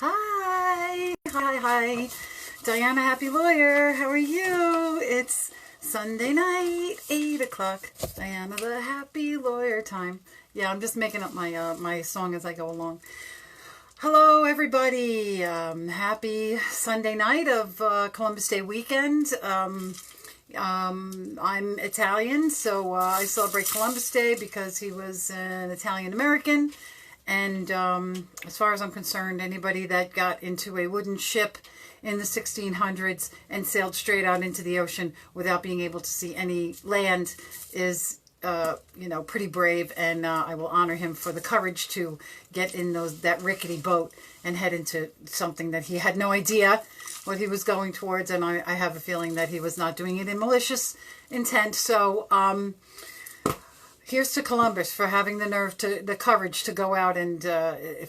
Hi. Diana, happy lawyer. How are you? It's Sunday night, 8 o'clock. Diana, the happy lawyer time. Yeah, I'm just making up my song as I go along. Hello, everybody. Happy Sunday night of Columbus Day weekend. I'm Italian, so I celebrate Columbus Day because he was an Italian American. And as far as I'm concerned, anybody that got into a wooden ship in the 1600s and sailed straight out into the ocean without being able to see any land is, pretty brave. And I will honor him for the courage to get in that rickety boat and head into something that he had no idea what he was going towards. And I have a feeling that he was not doing it in malicious intent. So, here's to Columbus for having the courage to go out and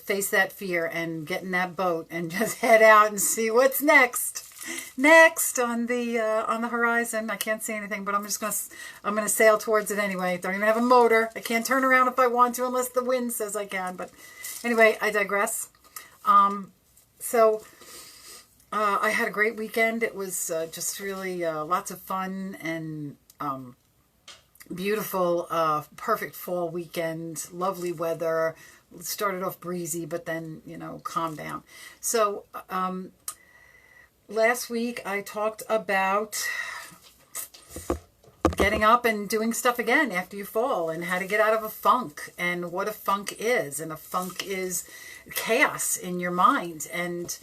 face that fear and get in that boat and just head out and see what's next. Next on the horizon. I can't see anything, but I'm gonna sail towards it anyway. Don't even have a motor. I can't turn around if I want to unless the wind says I can. But anyway, I digress. I had a great weekend. It was just really lots of fun and beautiful, perfect fall weekend, lovely weather. It started off breezy, but then, calmed down. So, last week I talked about getting up and doing stuff again after you fall and how to get out of a funk and what a funk is. And a funk is chaos in your mind and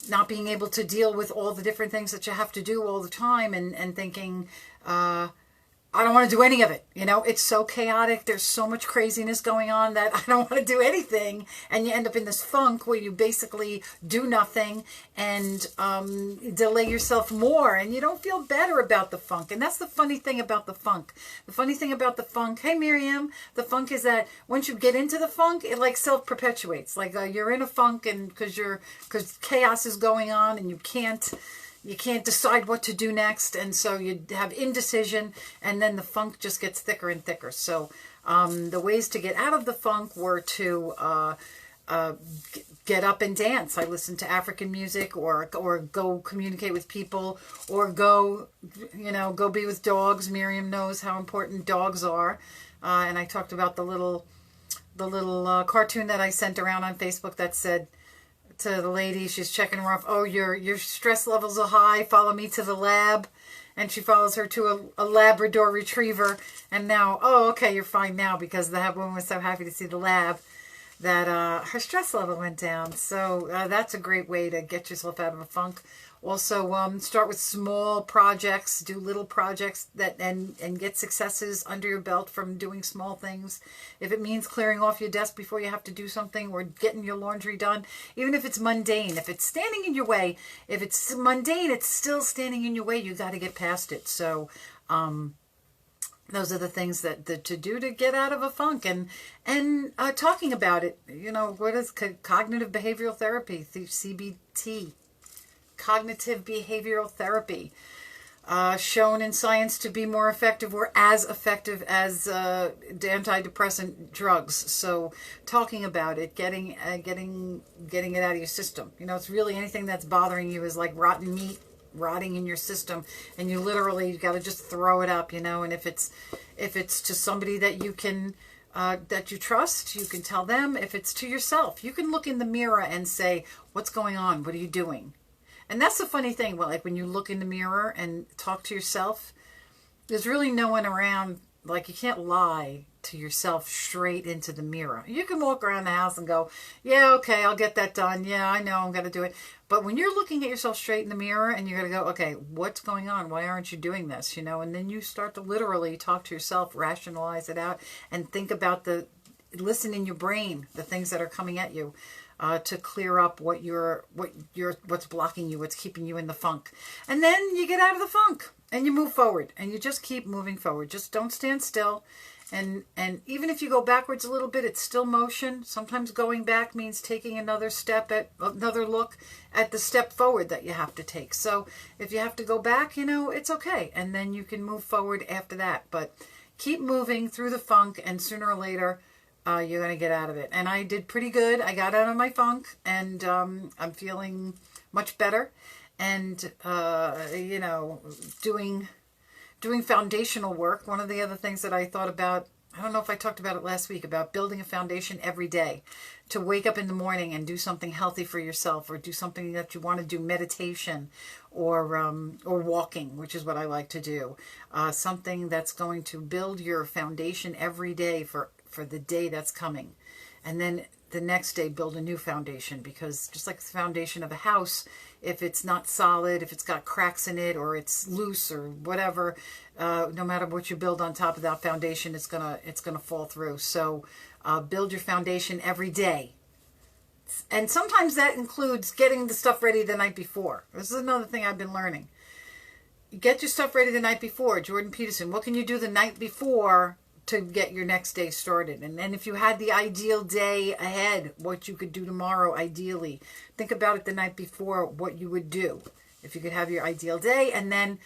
not being able to deal with all the different things that you have to do all the time and thinking, I don't want to do any of it. It's so chaotic. There's so much craziness going on that I don't want to do anything. And you end up in this funk where you basically do nothing and delay yourself more. And you don't feel better about the funk. And that's the funny thing about the funk. The funny thing about the funk, hey, Miriam, the funk is that once you get into the funk, it like self-perpetuates. Like you're in a funk and because chaos is going on and you can't decide what to do next, and so you have indecision, and then the funk just gets thicker and thicker. So the ways to get out of the funk were to get up and dance. I listened to African music, or go communicate with people, or go be with dogs. Miriam knows how important dogs are, and I talked about the little cartoon that I sent around on Facebook that said to the lady, she's checking her off, oh, your stress levels are high, follow me to the lab. And she follows her to a Labrador retriever. And now, oh, okay, you're fine now, because the woman was so happy to see the lab that her stress level went down. So that's a great way to get yourself out of a funk. Also, start with small projects, do little projects and get successes under your belt from doing small things. If it means clearing off your desk before you have to do something, or getting your laundry done, even if it's mundane, if it's standing in your way, if it's mundane, it's still standing in your way. You got to get past it. So, those are the things that to do to get out of a funk, and talking about it. What is cognitive behavioral therapy, CBT. Cognitive behavioral therapy, shown in science to be more effective, or as effective as antidepressant drugs. So talking about it, getting it out of your system. It's really anything that's bothering you is like rotten meat rotting in your system, and you got to just throw it up. And if it's to somebody that you can that you trust, you can tell them. If it's to yourself, you can look in the mirror and say, what's going on? What are you doing? And that's the funny thing. Well, like when you look in the mirror and talk to yourself, there's really no one around. Like, you can't lie to yourself straight into the mirror. You can walk around the house and go, yeah, okay, I'll get that done. Yeah, I know I'm going to do it. But when you're looking at yourself straight in the mirror and you're going to go, okay, what's going on? Why aren't you doing this? And then you start to literally talk to yourself, rationalize it out, and think about listen in your brain, the things that are coming at you. To clear up what's blocking you, what's keeping you in the funk. And then you get out of the funk and you move forward, and you just keep moving forward. Just don't stand still. And even if you go backwards a little bit, it's still motion. Sometimes going back means taking another look at the step forward that you have to take. So if you have to go back, it's okay. And then you can move forward after that. But keep moving through the funk, and sooner or later, you're going to get out of it. And I did pretty good. I got out of my funk, and I'm feeling much better. And, you know, doing foundational work. One of the other things that I thought about, I don't know if I talked about it last week, about building a foundation every day, to wake up in the morning and do something healthy for yourself, or do something that you want to do, meditation, or walking, which is what I like to do. Something that's going to build your foundation every day for the day that's coming. And then the next day build a new foundation, because just like the foundation of a house, if it's not solid, if it's got cracks in it, or it's loose or whatever, no matter what you build on top of that foundation, it's gonna fall through. So build your foundation every day. And sometimes that includes getting the stuff ready the night before. This is another thing I've been learning. Get your stuff ready the night before. Jordan Peterson, what can you do the night before to get your next day started? And then if you had the ideal day ahead, what you could do tomorrow ideally. Think about it the night before, what you would do if you could have your ideal day, and then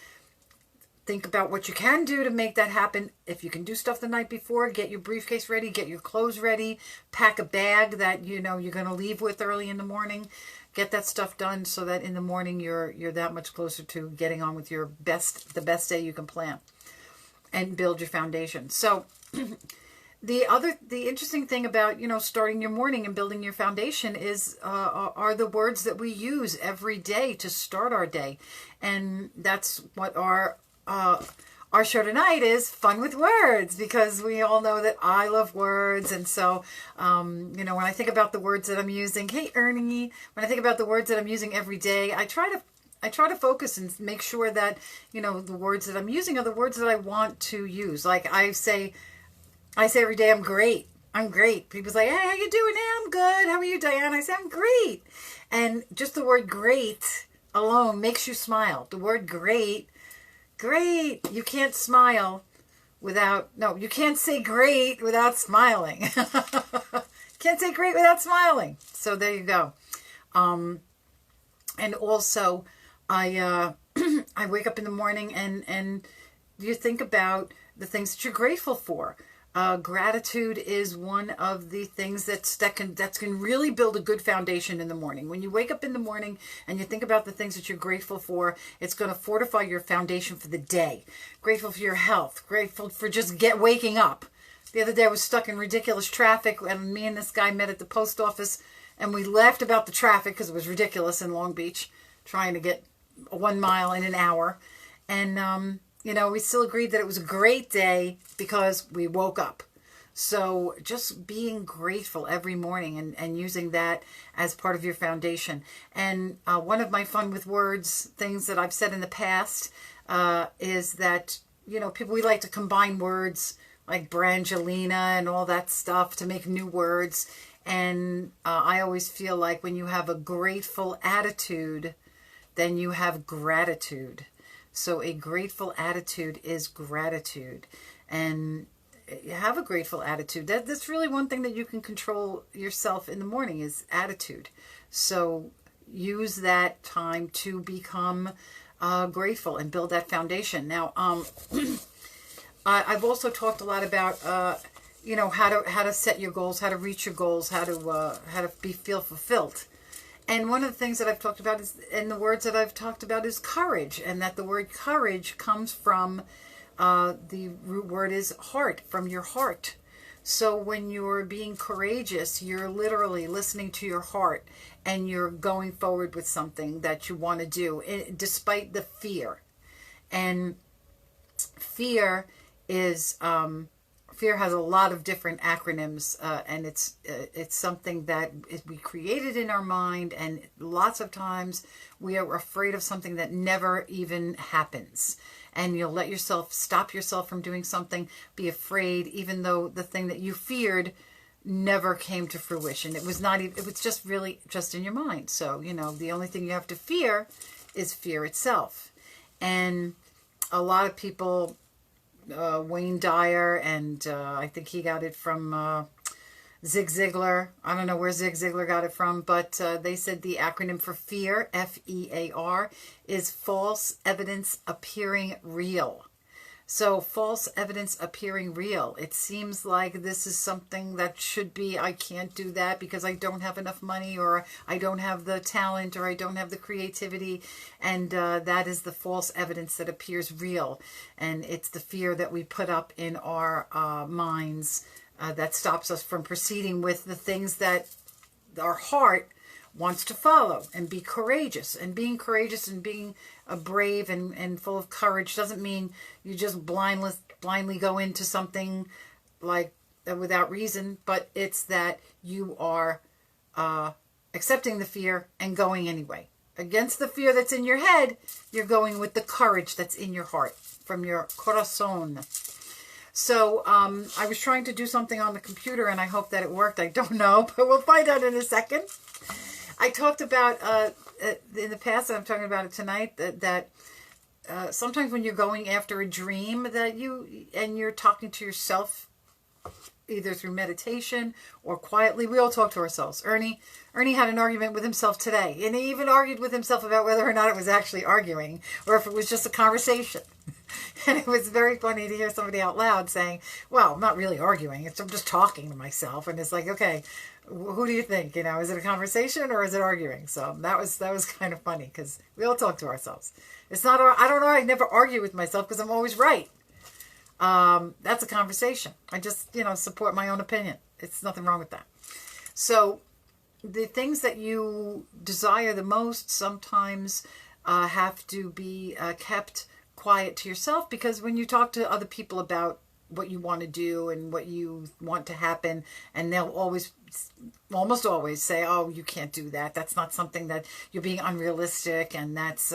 think about what you can do to make that happen. If you can do stuff the night before, get your briefcase ready, get your clothes ready, pack a bag that you know you're going to leave with early in the morning. Get that stuff done so that in the morning you're that much closer to getting on with the best day you can plan, and build your foundation. So the interesting thing about, you know, starting your morning and building your foundation is are the words that we use every day to start our day. And that's what our show tonight is, Fun with Words, because we all know that I love words. And so, you know, when I think about the words that I'm using, hey, Ernie, when I think about the words that I'm using every day, I try to focus and make sure that, you know, the words that I'm using are the words that I want to use. Like I say every day, I'm great. I'm great. People's like, hey, how you doing? Hey, I'm good. How are you, Diane? I say, I'm great. And just the word great alone makes you smile. The word great. You can't smile you can't say great without smiling. Can't say great without smiling. So there you go. And also, I wake up in the morning and you think about the things that you're grateful for. Gratitude is one of the things that can really build a good foundation in the morning. When you wake up in the morning and you think about the things that you're grateful for, it's going to fortify your foundation for the day. Grateful for your health. Grateful for just waking up. The other day I was stuck in ridiculous traffic, and me and this guy met at the post office, and we laughed about the traffic because it was ridiculous in Long Beach, trying to get 1 mile in an hour. And, you know, we still agreed that it was a great day because we woke up. So just being grateful every morning and using that as part of your foundation. And one of my Fun with Words things that I've said in the past is that, you know, we like to combine words like Brangelina and all that stuff to make new words. And I always feel like when you have a grateful attitude, then you have gratitude. So a grateful attitude is gratitude. And you have a grateful attitude. That's really one thing that you can control yourself in the morning is attitude. So use that time to become grateful and build that foundation. Now, I've also talked a lot about, you know, how to set your goals, how to reach your goals, how to feel fulfilled. And one of the things that I've talked about is, and the words that I've talked about is courage, and that the word courage comes from, the root word is heart, from your heart. So when you're being courageous, you're literally listening to your heart, and you're going forward with something that you want to do, despite the fear. And fear is, fear has a lot of different acronyms, and it's something that we created in our mind, and lots of times we are afraid of something that never even happens. And you'll let yourself stop yourself from doing something, be afraid, even though the thing that you feared never came to fruition. It was not even, it was just really just in your mind. So, you know, the only thing you have to fear is fear itself. And a lot of people, Wayne Dyer, and I think he got it from Zig Ziglar. I don't know where Zig Ziglar got it from, but they said the acronym for fear, F-E-A-R, is false evidence appearing real. So false evidence appearing real. It seems like this is something that should be, I can't do that because I don't have enough money, or I don't have the talent, or I don't have the creativity. And that is the false evidence that appears real. And it's the fear that we put up in our minds that stops us from proceeding with the things that our heart wants to follow and be courageous. And being courageous and being brave and full of courage doesn't mean you just blindly go into something like without reason, but it's that you are accepting the fear and going anyway. Against the fear that's in your head, you're going with the courage that's in your heart, from your corazon. So I was trying to do something on the computer, and I hope that it worked. I don't know, but we'll find out in a second. I talked about in the past, and I'm talking about it tonight, that sometimes when you're going after a dream that you're talking to yourself, either through meditation or quietly, we all talk to ourselves. Ernie had an argument with himself today, and he even argued with himself about whether or not it was actually arguing or if it was just a conversation. And it was very funny to hear somebody out loud saying, well, I'm not really arguing, I'm just talking to myself. And it's like, okay, who do you think? Is it a conversation or is it arguing? So that was kind of funny, because we all talk to ourselves. It's not, I don't know, I never argue with myself because I'm always right. That's a conversation. I just, support my own opinion. It's nothing wrong with that. So the things that you desire the most sometimes have to be kept quiet to yourself, because when you talk to other people about what you want to do and what you want to happen, and they'll almost always say, oh, you can't do that. That's not something that you're being unrealistic, and that's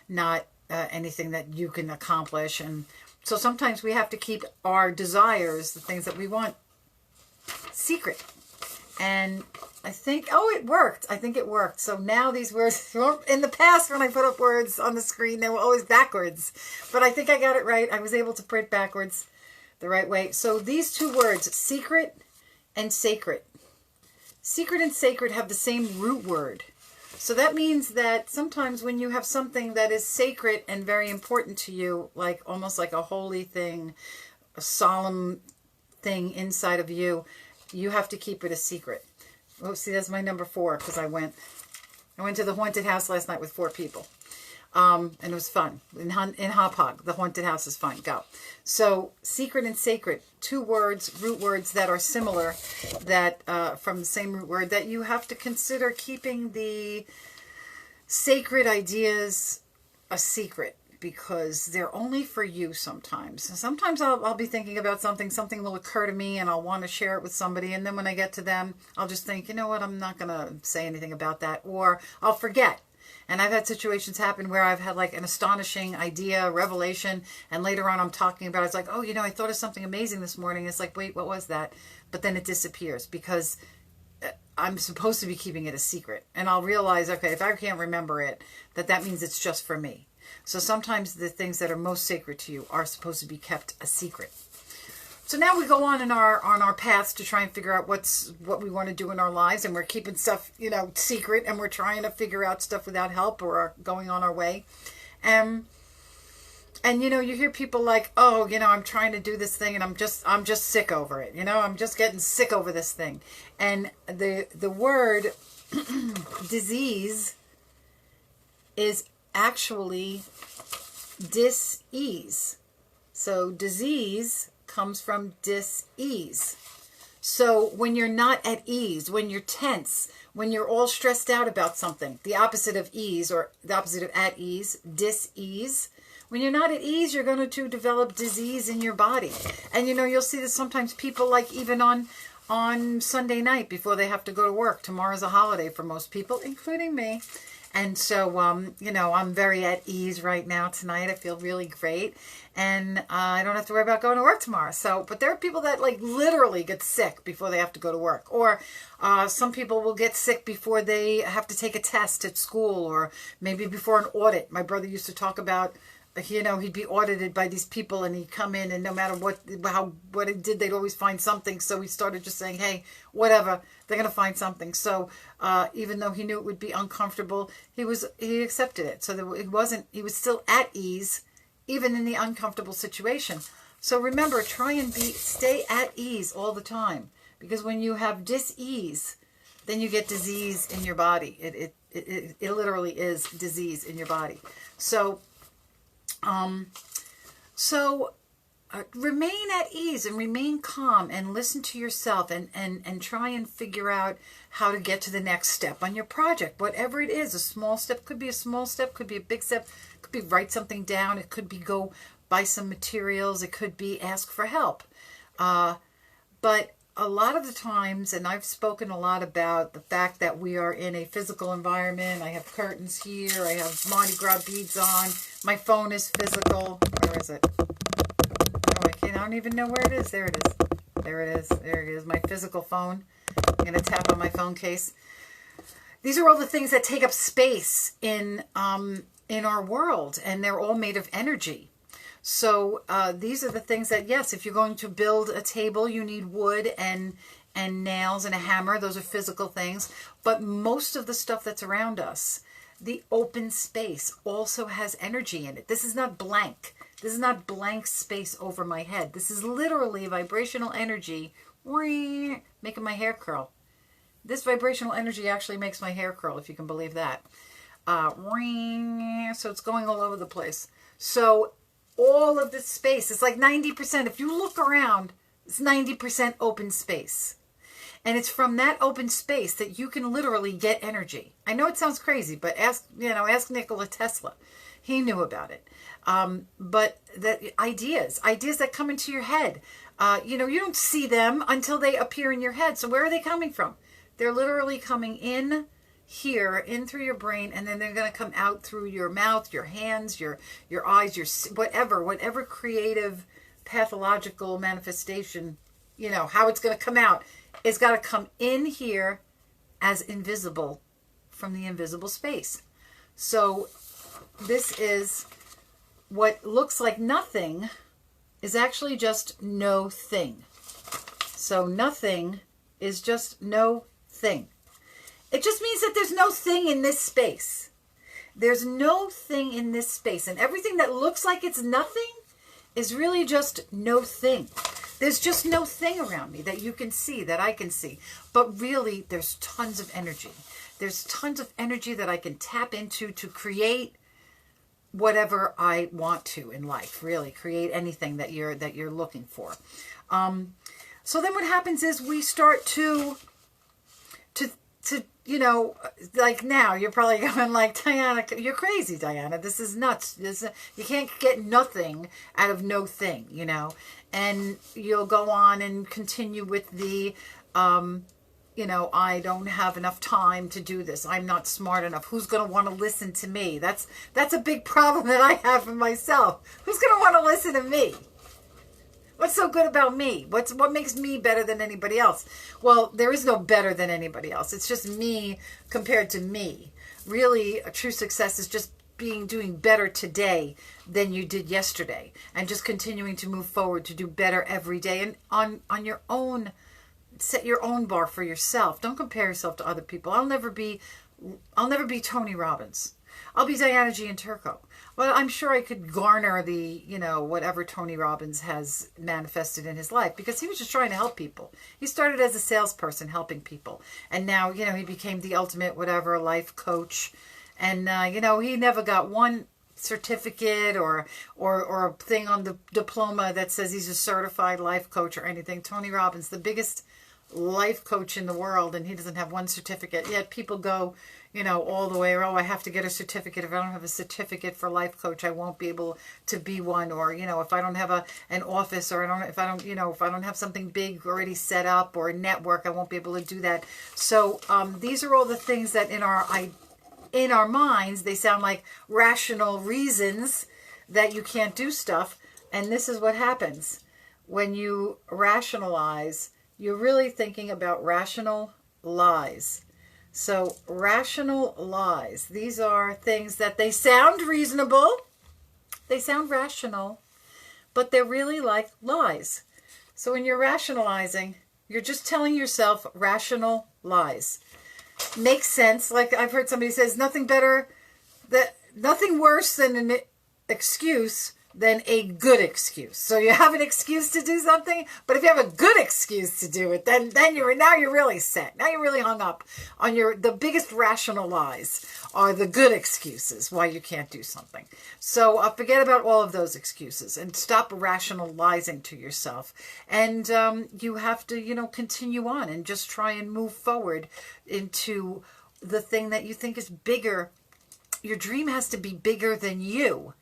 not anything that you can accomplish. And so sometimes we have to keep our desires, the things that we want, secret. And I think, it worked. I think it worked. So now these words, in the past when I put up words on the screen, they were always backwards. But I think I got it right. I was able to print backwards the right way. So these two words, secret and sacred. Secret and sacred have the same root word. So that means that sometimes when you have something that is sacred and very important to you, like almost like a holy thing, a solemn thing inside of you, you have to keep it a secret. Oh, see, that's my number 4, because I went to the haunted house last night with 4 people. And it was fun. In Hauppauge, the haunted house is fun. Go. So, secret and sacred, 2 words, root words that are similar, that from the same root word, that you have to consider keeping the sacred ideas a secret, because they're only for you sometimes. Sometimes I'll be thinking about something will occur to me, and I'll want to share it with somebody, and then when I get to them, I'll just think, you know what, I'm not going to say anything about that, or I'll forget. And I've had situations happen where I've had like an astonishing idea, revelation, and later on I'm talking about it. It's like, oh, I thought of something amazing this morning. It's like, wait, what was that? But then it disappears because I'm supposed to be keeping it a secret. And I'll realize, okay, if I can't remember it, that means it's just for me. So sometimes the things that are most sacred to you are supposed to be kept a secret. So now we go on our paths to try and figure out what we want to do in our lives, and we're keeping stuff, secret, and we're trying to figure out stuff without help, or going on our way. And you hear people like, oh, I'm trying to do this thing, and I'm just sick over it. I'm just getting sick over this thing. And the word disease is actually dis-ease. So disease comes from dis-ease. So when you're not at ease, when you're tense, when you're all stressed out about something, the opposite of ease, or the opposite of at ease, dis-ease. When you're not at ease, you're going to develop disease in your body. And you'll see that sometimes people, like even on Sunday night before they have to go to work. Tomorrow's a holiday for most people, including me. And so, I'm very at ease right now tonight. I feel really great. And I don't have to worry about going to work tomorrow. So, but there are people that like literally get sick before they have to go to work. Or some people will get sick before they have to take a test at school, or maybe before an audit. My brother used to talk about, he'd be audited by these people, and he'd come in, and no matter what it did, they'd always find something. So he started just saying, hey, whatever, they're going to find something. So even though he knew it would be uncomfortable, he accepted it. So he was still at ease, even in the uncomfortable situation. So remember, try and stay at ease all the time, because when you have dis-ease, then you get disease in your body. It literally is disease in your body. So, remain at ease and remain calm and listen to yourself and try and figure out how to get to the next step on your project. Whatever it is, a small step could be a small step, could be a big step, could be write something down, it could be go buy some materials, it could be ask for help. But a lot of the times, and I've spoken a lot about the fact that we are in a physical environment. I have curtains here, I have Mardi Gras beads on, my phone is physical. Where is it? I don't even know where it is. There it is. There it is. There it is. My physical phone. I'm going to tap on my phone case. These are all the things that take up space in our world, and they're all made of energy. So these are the things that, yes, if you're going to build a table, you need wood and nails and a hammer. Those are physical things. But most of the stuff that's around us, the open space, also has energy in it. This is not blank. This is not blank space over my head. This is literally vibrational energy making my hair curl. This vibrational energy actually makes my hair curl, if you can believe that. So it's going all over the place. So all of this space, it's like 90%. If you look around, it's 90% open space. And it's from that open space that you can literally get energy. I know it sounds crazy, but ask Nikola Tesla. He knew about it. But the ideas that come into your head, you don't see them until they appear in your head. So where are they coming from? They're literally coming in here, in through your brain, and then they're going to come out through your mouth, your hands, your eyes, your whatever creative pathological manifestation, how it's going to come out. It's got to come in here as invisible from the invisible space. So this is what looks like nothing is actually just no thing. So nothing is just no thing. It just means that there's no thing in this space. There's no thing in this space. And everything that looks like it's nothing is really just no thing. There's just no thing around me that you can see, that I can see. But really, there's tons of energy. There's tons of energy that I can tap into to create whatever I want to in life. Really, create anything that you're looking for. So then what happens is we start to like now you're probably going like, Diana, you're crazy, Diana. This is nuts. You can't get nothing out of no thing, And you'll go on and continue with the, I don't have enough time to do this. I'm not smart enough. Who's going to want to listen to me? That's a big problem that I have for myself. Who's going to want to listen to me? What's so good about me? What makes me better than anybody else? Well, there is no better than anybody else. It's just me compared to me. Really, a true success is just doing better today than you did yesterday, and just continuing to move forward to do better every day, and on your own, set your own bar for yourself. Don't compare yourself to other people. I'll never be Tony Robbins. I'll be Diana Gianturco. Well, I'm sure I could garner the, whatever Tony Robbins has manifested in his life, because he was just trying to help people. He started as a salesperson helping people. And now, he became the ultimate whatever life coach. And, he never got one certificate or a thing on the diploma that says he's a certified life coach or anything. Tony Robbins, the biggest life coach in the world, and he doesn't have one certificate. Yet people go, all the way, I have to get a certificate. If I don't have a certificate for life coach, I won't be able to be one. Or, if I don't have an office, or if I don't have something big already set up, or a network, I won't be able to do that. So these are all the things that in our minds, they sound like rational reasons that you can't do stuff. And this is what happens when you rationalize. You're really thinking about rational lies. So rational lies, these are things that they sound reasonable, they sound rational, but they're really like lies. So when you're rationalizing, you're just telling yourself rational lies. Makes sense. Like I've heard somebody says, nothing worse than an excuse than a good excuse. So you have an excuse to do something, but if you have a good excuse to do it, then you're really set. Now you're really hung up on the biggest rational lies are the good excuses why you can't do something. So forget about all of those excuses and stop rationalizing to yourself. And you have to, continue on and just try and move forward into the thing that you think is bigger. Your dream has to be bigger than you.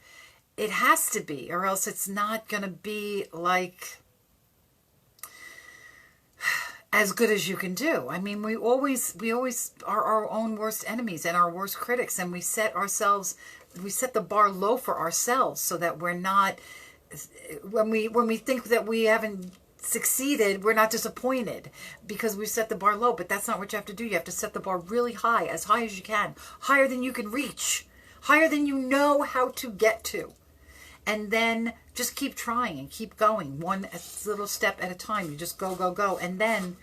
It has to be, or else it's not going to be like as good as you can do. I mean, we always are our own worst enemies and our worst critics, and we set the bar low for ourselves so that we're not, when we think that we haven't succeeded, we're not disappointed because we set the bar low. But that's not what you have to do. You have to set the bar really high, as high as you can, higher than you can reach, higher than you know how to get to. And then just keep trying and keep going, one little step at a time. You just go, go, go. And then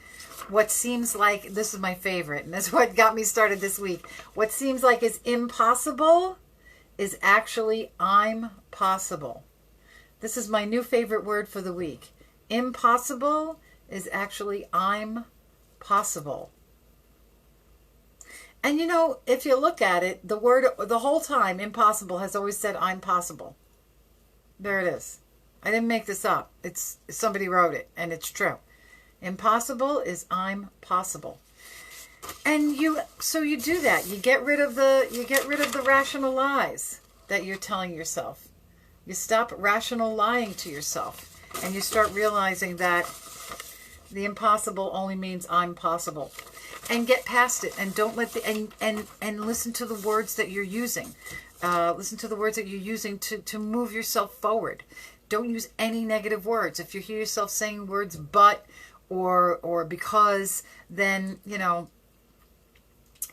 what seems like, this is my favorite, and that's what got me started this week. What seems like is impossible is actually I'm possible. This is my new favorite word for the week. Impossible is actually I'm possible. And if you look at it, the word, the whole time, impossible has always said I'm possible. There it is. I didn't make this up. Somebody wrote it, and it's true. Impossible is I'm possible. And you do that. You get rid of the rational lies that you're telling yourself. You stop rational lying to yourself, and you start realizing that the impossible only means I'm possible. And get past it, and don't let and listen to the words that you're using. Listen to the words that you're using to move yourself forward. Don't use any negative words. If you hear yourself saying words but or because, then,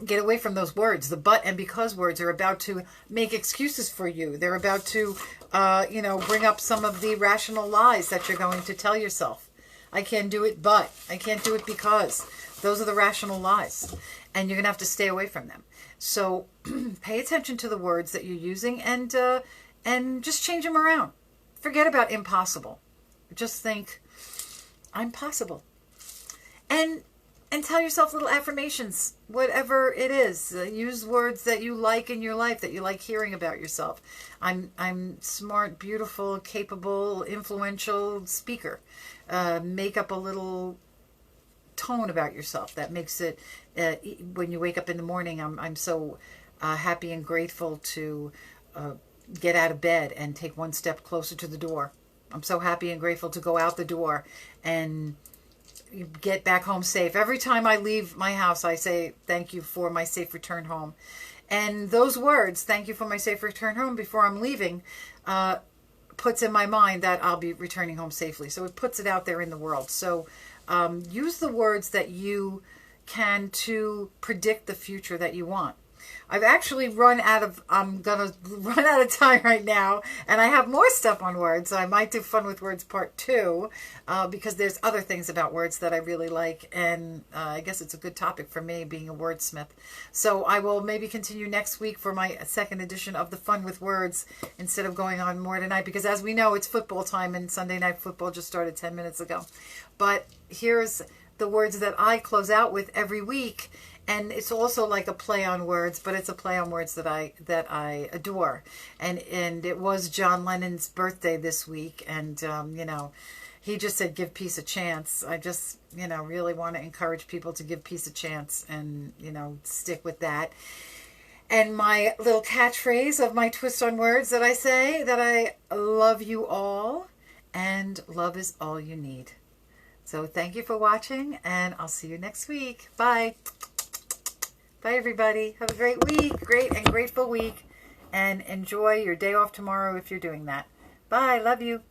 get away from those words. The but and because words are about to make excuses for you. They're about to, bring up some of the rational lies that you're going to tell yourself. I can't do it, but I can't do it because. Those are the rational lies, and you're going to have to stay away from them. So pay attention to the words that you're using and just change them around. Forget about impossible. Just think, I'm possible. And tell yourself little affirmations, whatever it is. Use words that you like in your life, that you like hearing about yourself. I'm smart, beautiful, capable, influential speaker. Make up a little tone about yourself that makes it, when you wake up in the morning, I'm so happy and grateful to get out of bed and take one step closer to the door. I'm so happy and grateful to go out the door and get back home safe. Every time I leave my house, I say thank you for my safe return home. And those words, thank you for my safe return home, before I'm leaving, puts in my mind that I'll be returning home safely. So it puts it out there in the world. So use the words that you can to predict the future that you want. I'm going to run out of time right now, and I have more stuff on words, so I might do Fun with Words Part 2, because there's other things about words that I really like, and I guess it's a good topic for me, being a wordsmith. So I will maybe continue next week for my second edition of the Fun with Words, instead of going on more tonight, because as we know, it's football time, and Sunday Night Football just started 10 minutes ago. But here's the words that I close out with every week. And it's also like a play on words, but it's a play on words that I adore. And it was John Lennon's birthday this week, and he just said, give peace a chance. I just really want to encourage people to give peace a chance, and stick with that. And my little catchphrase of my twist on words that I say, that I love you all, and love is all you need. So thank you for watching, and I'll see you next week. Bye. Bye, everybody. Have a great week, great and grateful week, and enjoy your day off tomorrow if you're doing that. Bye. Love you.